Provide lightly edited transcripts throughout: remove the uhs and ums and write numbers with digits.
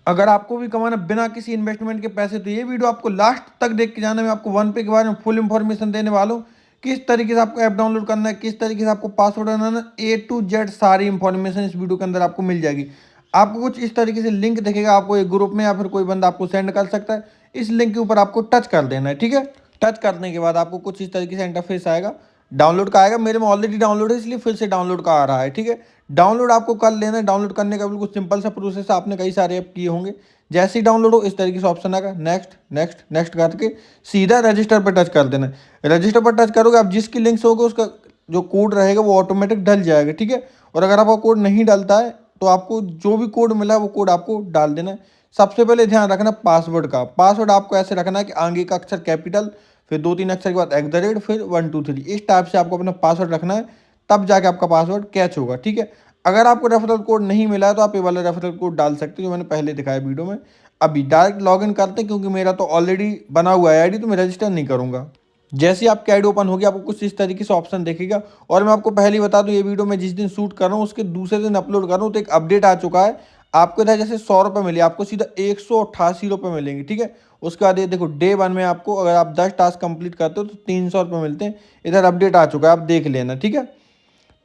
अगर आपको भी कमाना बिना किसी इन्वेस्टमेंट के पैसे, तो ये वीडियो आपको लास्ट तक देख के जाना। मैं आपको वन पे के बारे में फुल इन्फॉर्मेशन देने वाला हूँ, किस तरीके से आपको ऐप डाउनलोड करना है, किस तरीके से आपको पासवर्ड बनाना, ए टू जेड सारी इंफॉर्मेशन इस वीडियो के अंदर आपको मिल जाएगी। आपको कुछ इस तरीके से लिंक दिखेगा, आपको एक ग्रुप में या फिर कोई बंदा आपको सेंड कर सकता है। इस लिंक के ऊपर आपको टच कर देना है, ठीक है। टच करने के बाद आपको कुछ इस तरीके से इंटरफेस आएगा, डाउनलोड का आएगा। मेरे में ऑलरेडी डाउनलोड है, इसलिए फिर से डाउनलोड का आ रहा है, ठीक है। डाउनलोड आपको कर लेना है। डाउनलोड करने का बिल्कुल सिंपल सा प्रोसेस है, आपने कई सारे ऐप किए होंगे। जैसे ही डाउनलोड हो इस तरीके से ऑप्शन आएगा, नेक्स्ट नेक्स्ट नेक्स्ट करके सीधा रजिस्टर पर टच कर देना है। रजिस्टर पर टच करोगे, आप जिसकी लिंक से होगा उसका जो कोड रहेगा वो ऑटोमेटिक डल जाएगा, ठीक है। और अगर आपका कोड नहीं डलता है तो आपको जो भी कोड मिला है वो कोड आपको डाल देना है। सबसे पहले ध्यान रखना पासवर्ड का। पासवर्ड आपको ऐसे रखना है कि आगे का अक्षर कैपिटल, फिर 2-3 अक्षर के बाद @ फिर 1 2 3, इस टाइप से आपको अपना पासवर्ड रखना है, तब जाके आपका पासवर्ड कैच होगा, ठीक है। अगर आपको रेफरल कोड नहीं मिला है तो आप ये वाला रेफरल कोड डाल सकते हो जो मैंने पहले दिखाया वीडियो में। अभी डायरेक्ट लॉगिन करते हैं, क्योंकि मेरा तो ऑलरेडी बना हुआ है आईडी, तो मैं रजिस्टर नहीं करूंगा। जैसे ही आपकी आईडी ओपन होगी आपको कुछ इस तरीके से ऑप्शन देखेगा। और मैं आपको पहले ही बता दूं, ये वीडियो मैं जिस दिन शूट कर रहा हूँ उसके दूसरे दिन अपलोड कर रहा हूँ, तो एक अपडेट आ चुका है। आपको इधर जैसे 100 रुपये मिले, आपको सीधा 188 रुपये मिलेंगे, ठीक है। उसके बाद ये देखो डे 1 में आपको अगर आप 10 टास्क कंप्लीट करते हो तो 300 रुपये मिलते हैं। इधर अपडेट आ चुका है, आप देख लेना, ठीक है।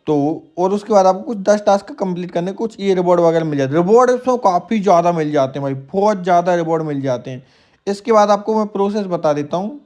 तो और उसके बाद आपको कुछ 10 टास्क कंप्लीट करने, कुछ ये रिवॉर्ड वगैरह मिल जाते हैं। रिवॉर्ड इसमें काफ़ी ज़्यादा मिल जाते हैं भाई, बहुत ज़्यादा रिवॉर्ड मिल जाते हैं। इसके बाद आपको मैं प्रोसेस बता देता हूँ।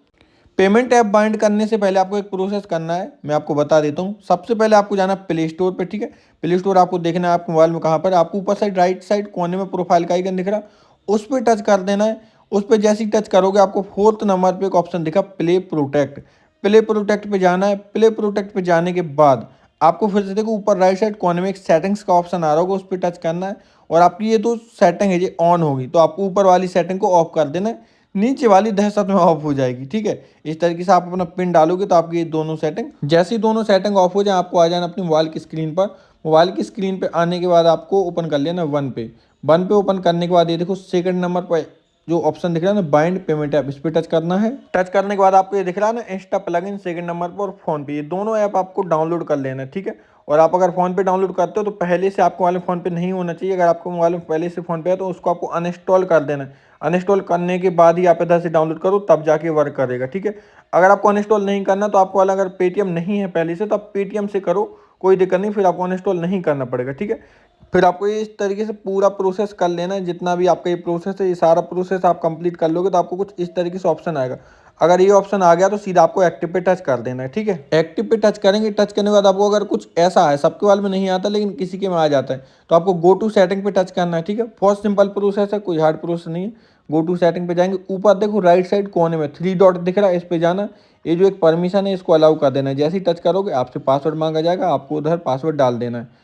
पेमेंट ऐप बाइंड करने से पहले आपको एक प्रोसेस करना है, मैं आपको बता देता हूँ। सबसे पहले आपको जाना है प्ले स्टोर पर, ठीक है। प्ले स्टोर आपको देखना है आपके मोबाइल में कहाँ पर, आपको ऊपर साइड राइट साइड कोने में प्रोफाइल का आइकन दिख रहा, उस पर टच कर देना है। उस पर जैसे ही टच करोगे आपको 4th नंबर पर एक ऑप्शन दिखा, प्ले प्रोटेक्ट। प्ले प्रोटेक्ट पे जाना है। प्ले प्रोटेक्ट पे जाने के बाद आपको फिर से देखो ऊपर राइट साइड कोने में एक सेटिंग्स का ऑप्शन आ रहा होगा, उस पर टच करना है। और आपकी ये दो सेटिंग है ये ऑन होगी, तो आपको ऊपर वाली सेटिंग को ऑफ कर देना है, नीचे वाली दहशत में ऑफ हो जाएगी, ठीक है। इस तरीके से आप अपना पिन डालोगे तो आपकी ये दोनों सेटिंग, जैसे ही दोनों सेटिंग ऑफ हो जाए आपको आ जाना अपनी मोबाइल की स्क्रीन पर। मोबाइल की स्क्रीन पर आने के बाद आपको ओपन कर लेना वन पे ओपन करने के बाद ये देखो सेकंड नंबर पर जो ऑप्शन दिख रहा है ना, बाइंड पेमेंट ऐप, इस पर टच करना है। टच करने के बाद आपको ये दिख रहा है ना, इंस्टा प्लगइन सेकंड नंबर पर, और फोन पे, ये दोनों ऐप आपको डाउनलोड कर लेना है, ठीक है। और आप अगर फोन पे डाउनलोड करते हो तो पहले से आपको मोबाइल में फोन पे नहीं होना चाहिए। अगर आपको मोबाइल में पहले से फोन पे है तो उसको आपको अनइंस्टॉल कर देना है। अनइंस्टॉल करने के बाद ही आप इधर से डाउनलोड करो, तब जाके वर्क करेगा, ठीक है। अगर आपको अनइंस्टॉल नहीं करना तो आपको वाला अगर पेटीएम नहीं है पहले से तो आप पेटीएम से करो, कोई दिक्कत नहीं, फिर आपको अनइंस्टॉल नहीं करना पड़ेगा, ठीक है। फिर आपको ये इस तरीके से पूरा प्रोसेस कर लेना है। जितना भी आपका ये प्रोसेस है, ये सारा प्रोसेस आप कंप्लीट कर लोगे तो आपको कुछ इस तरीके से ऑप्शन आएगा। अगर ये ऑप्शन आ गया तो सीधा आपको एक्टिव पे टच कर देना है, ठीक है। एक्टिव पे टच करेंगे, टच करने के बाद आपको अगर कुछ ऐसा है, सबके वाल में नहीं आता लेकिन किसी के में आ जाता है, तो आपको गो टू सेटिंग पे टच करना है, ठीक है। बहुत सिंपल प्रोसेस है, कोई हार्ड प्रोसेस नहीं है। गो टू सेटिंग पे जाएंगे, ऊपर देखो राइट साइड कोने में 3 डॉट दिख रहा है, इस पे जाना। ये जो एक परमिशन है इसको अलाउ कर देना है। जैसे ही टच करोगे आपसे पासवर्ड मांगा जाएगा, आपको उधर पासवर्ड डाल देना है।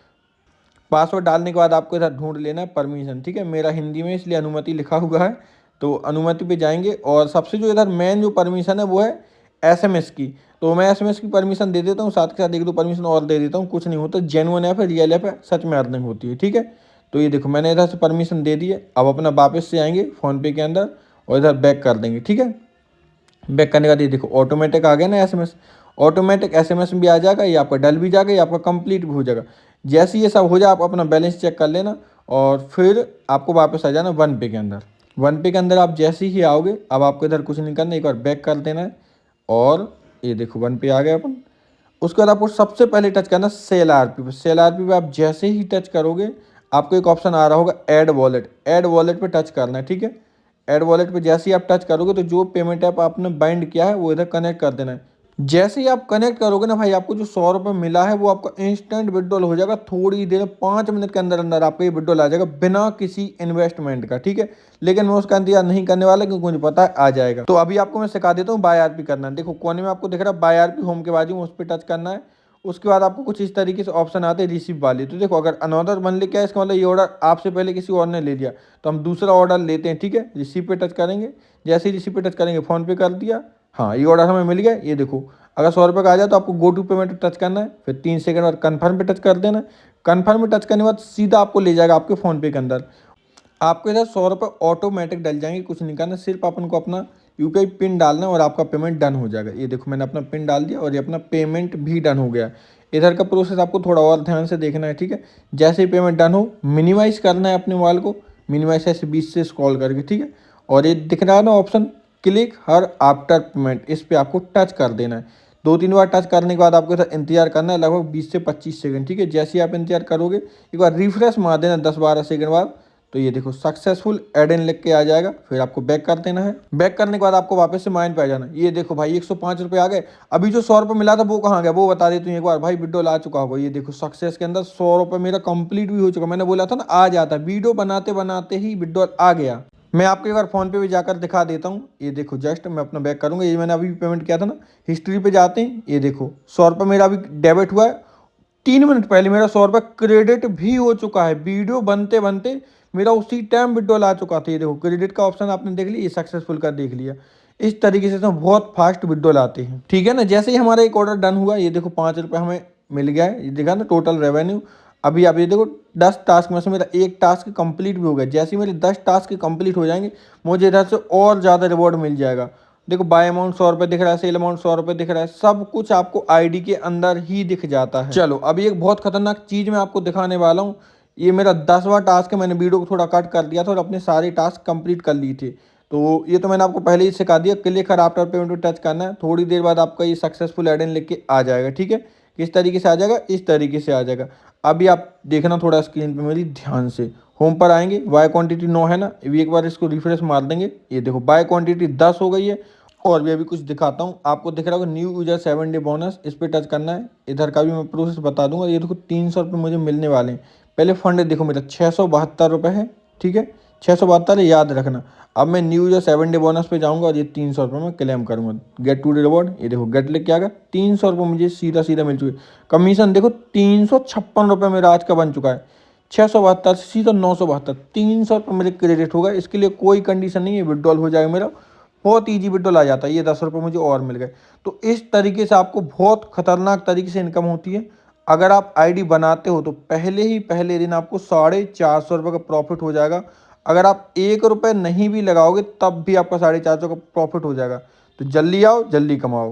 पासवर्ड डालने के बाद आपको इधर ढूंढ लेना है परमिशन, ठीक है। मेरा हिंदी में इसलिए अनुमति लिखा हुआ है, तो अनुमति पे जाएंगे। और सबसे जो इधर मेन जो परमिशन है वो है एसएमएस की, तो मैं एसएमएस की परमिशन दे देता हूँ, साथ के साथ 1-2 परमिशन और दे देता हूँ, कुछ नहीं होता। जेन्युइन ऐप है, रियल ऐप है, सच में अर्निंग होती है, ठीक है। तो ये देखो मैंने इधर से परमिशन दे दी है। अब अपना वापस से आएंगे फ़ोनपे के अंदर और इधर बैक कर देंगे, ठीक है। बैक करने के बाद ये देखो ऑटोमेटिक आ गया ना एसएमएस, ऑटोमेटिक एसएमएस भी आ जाएगा, ये आपका डल भी जाएगा, ये आपका कंप्लीट भी हो जाएगा। जैसे ये सब हो जाए आप अपना बैलेंस चेक कर लेना और फिर आपको वापस आ जाना वन पे के अंदर। वन पे के अंदर आप जैसे ही आओगे, अब आपको इधर कुछ नहीं करना, एक बार बैक कर देना है और ये देखो वन पे आ गए अपन। उसके बाद आपको सबसे पहले टच करना सेल आरपी पे। सेल आरपी पे आप जैसे ही टच करोगे आपको एक ऑप्शन आ रहा होगा ऐड वॉलेट। ऐड वॉलेट पे टच करना है, ठीक है। ऐड वॉलेट पे जैसे ही आप टच करोगे तो जो पेमेंट ऐप आपने बाइंड किया है वो इधर कनेक्ट कर देना है। जैसे ही आप कनेक्ट करोगे ना भाई, आपको जो 100 रुपये मिला है वो आपका इंस्टेंट विड्रॉल हो जाएगा। थोड़ी देर 5 मिनट के अंदर अंदर आपको ये विड्रॉल आ जाएगा बिना किसी इन्वेस्टमेंट का, ठीक है। लेकिन मैं उसका इंतजार नहीं करने वाला क्योंकि मुझे पता है आ जाएगा। तो अभी आपको मैं सिखा देता हूँ बाय आरपी करना। देखो कोने में आपको दिख रहा है बाय आरपी, होम के बाजू में उस पर टच करना है। उसके बाद आपको कुछ इस तरीके से ऑप्शन आते हैं रिसीव वाले। तो देखो अगर अनदर वन ले, क्या इसका मतलब ये ऑर्डर आपसे पहले किसी और ने ले लिया, तो हम दूसरा ऑर्डर लेते हैं, ठीक है। रिसीव पे टच करेंगे, जैसे ही रिसीव पे टच करेंगे फ़ोन पे कर दिया, हाँ ये ऑर्डर हमें मिल गया। ये देखो अगर 100 रुपये का आ जाए तो आपको गो टू पेमेंट पे टच करना है, फिर 3 सेकंड बाद कन्फर्म पे टच कर देना है। कन्फर्म पे टच करने के बाद सीधा आपको ले जाएगा आपके फ़ोन पे के अंदर। आपके इधर 100 रुपये ऑटोमेटिक डल जाएंगे, कुछ नहीं करना, सिर्फ अपन को अपना यूपीआई पिन डालना है और आपका पेमेंट डन हो जाएगा। ये देखो मैंने अपना पिन डाल दिया और ये अपना पेमेंट भी डन हो गया। इधर का प्रोसेस आपको थोड़ा और ध्यान से देखना है, ठीक है। जैसे ही पेमेंट डन हो मिनिमाइज़ करना है अपने मोबाइल को, मिनिमाइज से 20 से स्क्रॉल करके, ठीक है। और ये दिख रहा है ना option, click her after payment, इस पर आपको टच कर देना है। 2-3 बार टच करने के बाद आपको इधर इंतजार करना है लगभग 20 से 25 सेकंड, ठीक है। जैसे ही आप इंतजार करोगे एक बार रिफ्रेश मार देना 10-12 सेकंड बाद, तो ये देखो सक्सेसफुल एड इन लिख के आ जाएगा। फिर आपको बैक कर देना है। बैक करने के बाद आपको वापस से माइन पे आ जाना। ये देखो भाई 105 रुपये आ गए। अभी जो 100 रुपये मिला था वो कहाँ गया वो बता देती हूँ एक बार भाई। विड्रॉल आ चुका होगा, ये देखो सक्सेस के अंदर 100 रुपये मेरा कंप्लीट भी हो चुका। मैंने बोला था ना आ जाता, वीडियो बनाते बनाते ही विड्रॉल आ गया। मैं आपको एक बार फोन पे भी जाकर दिखा देता हूँ। ये देखो जस्ट मैं अपना बैक करूँगा, ये मैंने अभी पेमेंट किया था ना, हिस्ट्री पे जाते हैं। ये देखो 100 रुपये मेरा अभी डेबिट हुआ है। 3 मिनट पहले मेरा 100 रुपये क्रेडिट भी हो चुका है। वीडियो बनते बनते मेरा उसी टाइम विड्रॉल आ चुका था। ये देखो क्रेडिट का ऑप्शन आपने देख लिया, ये सक्सेसफुल का देख लिया। इस तरीके से तो बहुत फास्ट विड्रॉल आते हैं, ठीक है ना। जैसे ही हमारा एक ऑर्डर डन हुआ, ये देखो 5 रुपये हमें मिल गया है। ये देखा ना टोटल रेवेन्यू। अभी आप ये देखो 10 टास्क में से मेरा एक टास्क कंप्लीट भी हो गया। जैसे ही मेरे 10 टास्क कंप्लीट हो जाएंगे मुझे इधर से और ज़्यादा रिवॉर्ड मिल जाएगा। देखो बाय अमाउंट 100 रुपये दिख रहा है, सेल अमाउंट 100 रुपये दिख रहा है, सब कुछ आपको आईडी के अंदर ही दिख जाता है। चलो अभी एक बहुत खतरनाक चीज़ मैं आपको दिखाने वाला हूँ। ये मेरा 10वां टास्क है। मैंने वीडियो को थोड़ा कट कर दिया था और अपने सारे टास्क कंप्लीट कर लिए थे। तो ये तो मैंने आपको पहले ही सिखा दिया। क्लिक कर आफ्टर पेमेंट पे टच करना है। थोड़ी देर बाद आपका ये सक्सेसफुल एड इन लिख के आ जाएगा, ठीक है। किस तरीके से आ जाएगा, इस तरीके से आ जाएगा। अभी आप देखना थोड़ा स्क्रीन पे मेरी ध्यान से। होम पर आएंगे, बाय क्वांटिटी 9 है ना, अभी एक बार इसको रिफ्रेश मार देंगे। ये देखो बाय क्वांटिटी 10 हो गई है। और भी अभी कुछ दिखाता हूँ आपको, दिख रहा होगा न्यू यूजर 7 डे बोनस, इस पर टच करना है। इधर का भी मैं प्रोसेस बता दूंगा। ये देखो 300 रुपये मुझे मिलने वाले हैं। पहले फंड देखो मेरा 672 रुपये है, ठीक है। 672 याद रखना। अब मैं न्यू यूजर 7 डे बोनस पे जाऊंगा और ये 300 रुपये मैं क्लेम करूंगा। गेट टू डे रिवॉर्ड, ये देखो गेट लिख के आ गया। 300 रुपये मुझे सीधा सीधा मिल चुके। कमीशन देखो 356 रुपये मेरा आज का बन चुका है। 672 से सीधा 972, 300 रुपये मेरे क्रेडिट होगा। इसके लिए कोई कंडीशन नहीं है, विड्रॉल हो जाएगा मेरा। बहुत ईजी विड्रॉल आ जाता है। ये 10 रुपये मुझे और मिल गए। तो इस तरीके से आपको बहुत खतरनाक तरीके से इनकम होती है। अगर आप आईडी बनाते हो तो पहले दिन आपको 450 रुपये का प्रॉफिट हो जाएगा। अगर आप 1 रुपये नहीं भी लगाओगे तब भी आपका 450 का प्रॉफिट हो जाएगा। तो जल्दी आओ, जल्दी कमाओ।